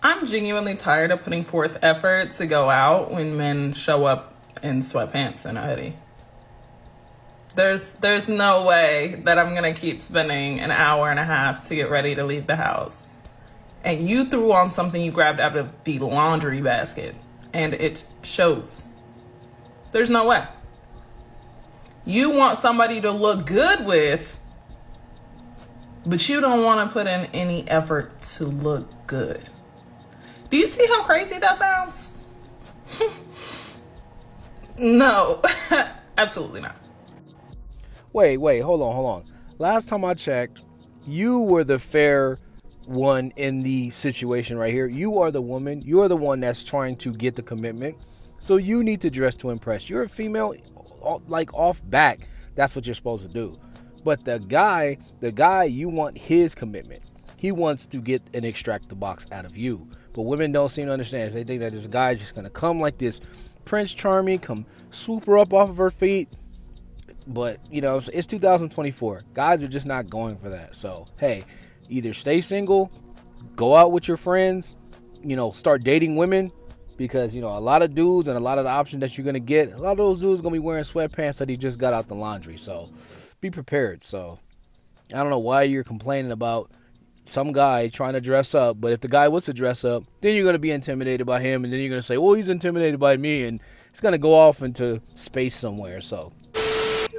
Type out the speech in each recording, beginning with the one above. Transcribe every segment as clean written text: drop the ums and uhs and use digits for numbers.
I'm genuinely tired of putting forth effort to go out when men show up in sweatpants and a hoodie. There's no way that I'm gonna keep spending an hour and a half to get ready to leave the house. And you threw on something you grabbed out of the laundry basket, and it shows. There's no way. You want somebody to look good with, but you don't want to put in any effort to look good. Do you see how crazy that sounds? No, absolutely not. Wait, hold on. Last time I checked, you were the fair one in the situation right here. You are the woman. You are the one that's trying to get the commitment. So you need to dress to impress. You're a female, like off back. That's what you're supposed to do. But the guy, you want his commitment. He wants to get and extract the box out of you. But women don't seem to understand. They think that this guy is just going to come like this Prince Charming, come swoop her up off of her feet. But, you know, it's 2024. Guys are just not going for that. So, hey, either stay single, go out with your friends, you know, start dating women. Because, you know, a lot of dudes and a lot of the options that you're going to get, a lot of those dudes going to be wearing sweatpants that he just got out the laundry. So, be prepared. So, I don't know why you're complaining about some guy trying to dress up, but if the guy was to dress up, then you're going to be intimidated by him, and then you're going to say, well, he's intimidated by me, and it's going to go off into space somewhere. So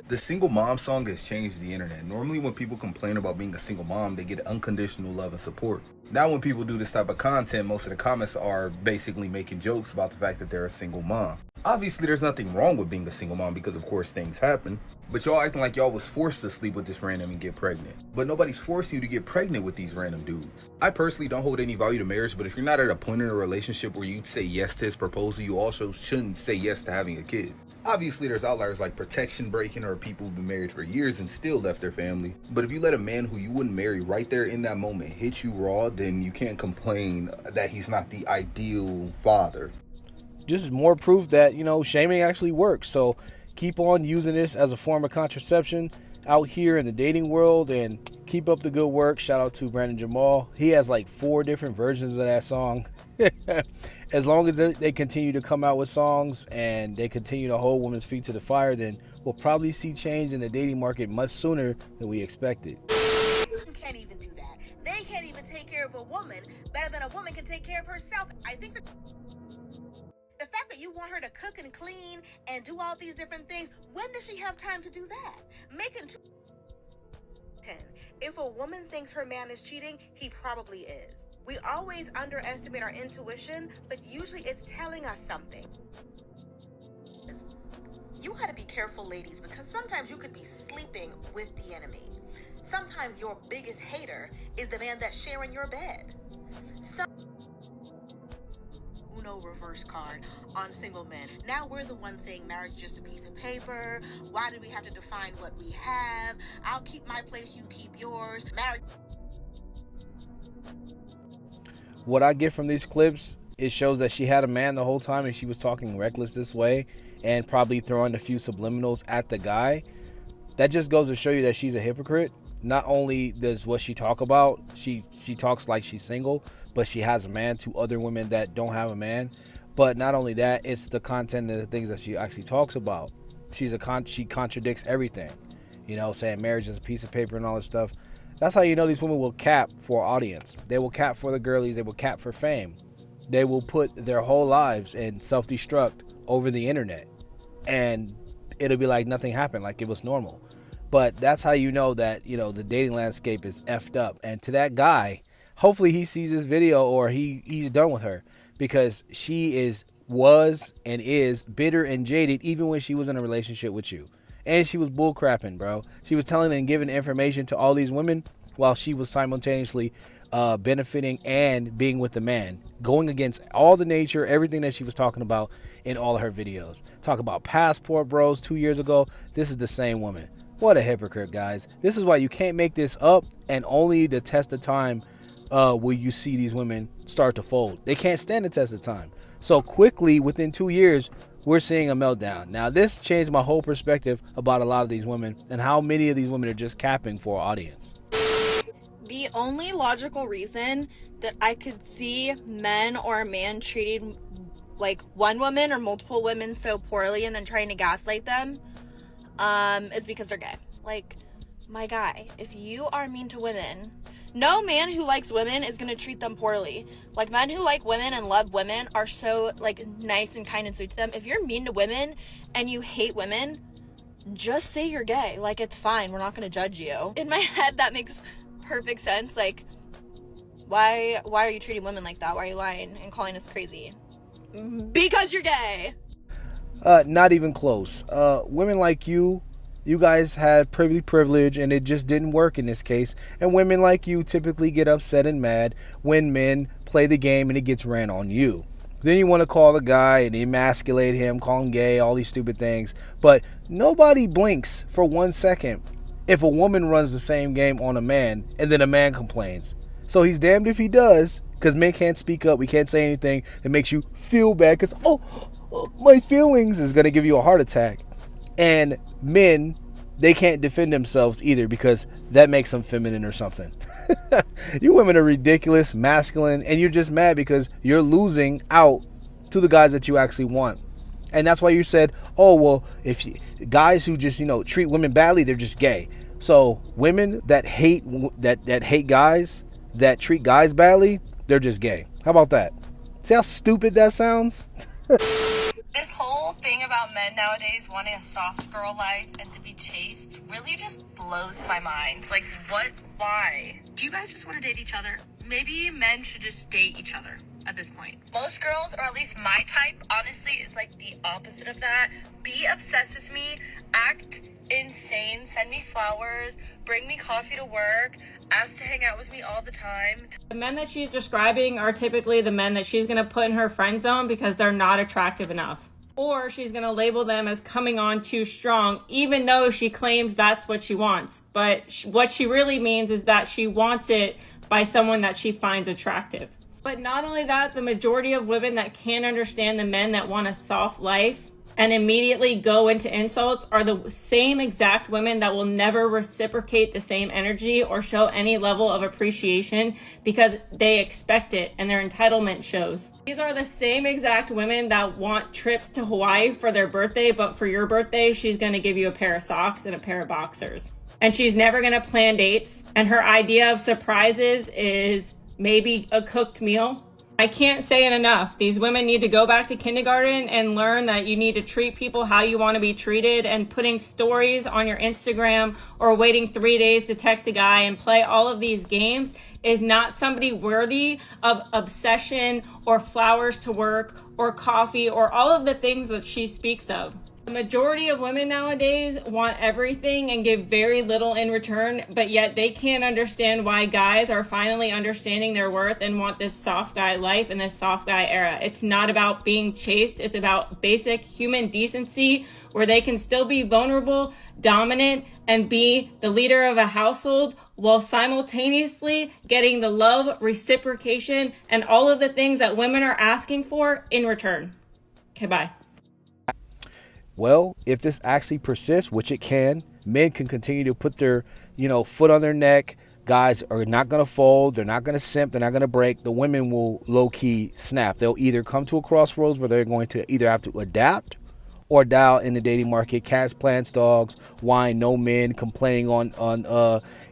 the single mom song has changed the internet. Normally when people complain about being a single mom, they get unconditional love and support. Now when people do this type of content, most of the comments are basically making jokes about the fact that they're a single mom. Obviously there's nothing wrong with being a single mom because of course things happen, but y'all acting like y'all was forced to sleep with this random and get pregnant. But nobody's forcing you to get pregnant with these random dudes. I personally don't hold any value to marriage, but if you're not at a point in a relationship where you say yes to his proposal, you also shouldn't say yes to having a kid. Obviously there's outliers like protection breaking or people who've been married for years and still left their family. But if you let a man who you wouldn't marry right there in that moment hit you raw, then you can't complain that he's not the ideal father. just more proof that, you know, shaming actually works. So keep on using this as a form of contraception out here in the dating world and keep up the good work. Shout out to Brandon Jamal. He has like 4 different versions of that song. As long as they continue to come out with songs and they continue to hold women's feet to the fire, then we'll probably see change in the dating market much sooner than we expected. Can't even do that. They can't even take care of a woman better than a woman can take care of herself. I think the fact that you want her to cook and clean and do all these different things, when does she have time to do that? Making 10. If a woman thinks her man is cheating, he probably is. We always underestimate our intuition, but usually it's telling us something. You gotta be careful, ladies, because sometimes you could be sleeping with the enemy. Sometimes your biggest hater is the man that's sharing your bed. Uno reverse card on single men. Now we're the ones saying marriage is just a piece of paper. Why do we have to define what we have? I'll keep my place, you keep yours. Marriage. What I get from these clips, it shows that she had a man the whole time and she was talking reckless this way and probably throwing a few subliminals at the guy. That just goes to show you that she's a hypocrite. Not only does what she talk about, she talks like she's single, but she has a man to other women that don't have a man. But not only that, it's the content and the things that she actually talks about. She contradicts everything, you know, saying marriage is a piece of paper and all this stuff. That's how you know these women will cap for audience. They will cap for the girlies. They will cap for fame. They will put their whole lives in self-destruct over the internet, and it'll be like nothing happened, like it was normal. But that's how you know that, you know, the dating landscape is effed up. And to that guy, hopefully he sees this video or he's done with her, because she was and is bitter and jaded even when she was in a relationship with you. And she was bullcrapping, bro. She was telling and giving information to all these women while she was simultaneously benefiting and being with the man, going against all the nature, everything that she was talking about in all of her videos. Talk about passport bros 2 years ago. This is the same woman. What a hypocrite, guys. This is why you can't make this up, and only the test of time will you see these women start to fold. They can't stand the test of time. So quickly, within 2 years, we're seeing a meltdown. Now, this changed my whole perspective about a lot of these women and how many of these women are just capping for audience. The only logical reason that I could see men or a man treating like one woman or multiple women so poorly and then trying to gaslight them is because they're gay. Like, my guy, if you are mean to women, no man who likes women is going to treat them poorly. Like, men who like women and love women are so, like, nice and kind and sweet to them. If you're mean to women and you hate women, just say you're gay. Like, it's fine. We're not going to judge you. In my head, that makes perfect sense. Like, why are you treating women like that? Why are you lying and calling us crazy? Because you're gay. Not even close. Women like you guys had privilege, and it just didn't work in this case. And women like you typically get upset and mad when men play the game and it gets ran on you. Then you want to call the guy and emasculate him, call him gay, all these stupid things. But nobody blinks for 1 second if a woman runs the same game on a man and then a man complains. So he's damned if he does, because men can't speak up. We can't say anything that makes you feel bad because, my feelings is going to give you a heart attack. And men, they can't defend themselves either because that makes them feminine or something. You women are ridiculous, masculine, and you're just mad because you're losing out to the guys that you actually want. And that's why you said, if guys who just, treat women badly, they're just gay. So women that hate guys, that treat guys badly, they're just gay. How about that? See how stupid that sounds? This whole thing about men nowadays wanting a soft girl life and to be chaste really just blows my mind. Like, what? Why? Do you guys just want to date each other? Maybe men should just date each other at this point. Most girls, or at least my type, honestly, is like the opposite of that. Be obsessed with me, act insane, send me flowers, bring me coffee to work, ask to hang out with me all the time. The men that she's describing are typically the men that she's going to put in her friend zone because they're not attractive enough. Or she's going to label them as coming on too strong, even though she claims that's what she wants. But what she really means is that she wants it by someone that she finds attractive. But not only that, the majority of women that can't understand the men that want a soft life and immediately go into insults are the same exact women that will never reciprocate the same energy or show any level of appreciation because they expect it and their entitlement shows. These are the same exact women that want trips to Hawaii for their birthday, but for your birthday, she's going to give you a pair of socks and a pair of boxers. And she's never going to plan dates. And her idea of surprises is maybe a cooked meal. I can't say it enough. These women need to go back to kindergarten and learn that you need to treat people how you want to be treated, and putting stories on your Instagram or waiting 3 days to text a guy and play all of these games is not somebody worthy of obsession or flowers to work or coffee or all of the things that she speaks of. The majority of women nowadays want everything and give very little in return, but yet they can't understand why guys are finally understanding their worth and want this soft guy life and this soft guy era. It's not about being chaste. It's about basic human decency where they can still be vulnerable, dominant, and be the leader of a household while simultaneously getting the love, reciprocation, and all of the things that women are asking for in return. Okay, bye. Well, if this actually persists, which it can, men can continue to put their, foot on their neck. Guys are not going to fold. They're not going to simp. They're not going to break. The women will low-key snap. They'll either come to a crossroads where they're going to either have to adapt or die in the dating market. Cats, plants, dogs, whine, no men, complaining on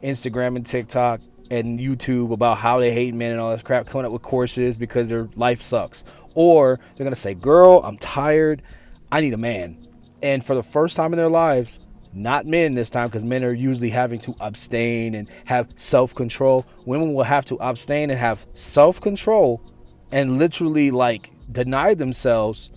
Instagram and TikTok and YouTube about how they hate men and all this crap, coming up with courses because their life sucks. Or they're going to say, girl, I'm tired. I need a man. And for the first time in their lives, not men this time, because men are usually having to abstain and have self-control. Women will have to abstain and have self-control and literally deny themselves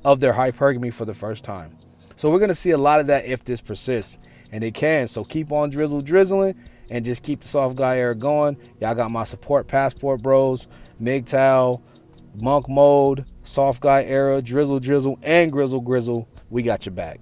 of their hypergamy for the first time. So we're going to see a lot of that if this persists, and it can. So keep on drizzling and just keep the soft guy era going. Y'all got my support, Passport Bros, MGTOW, Monk Mode, Soft Guy Era, Drizzle, and Grizzle. We got your back.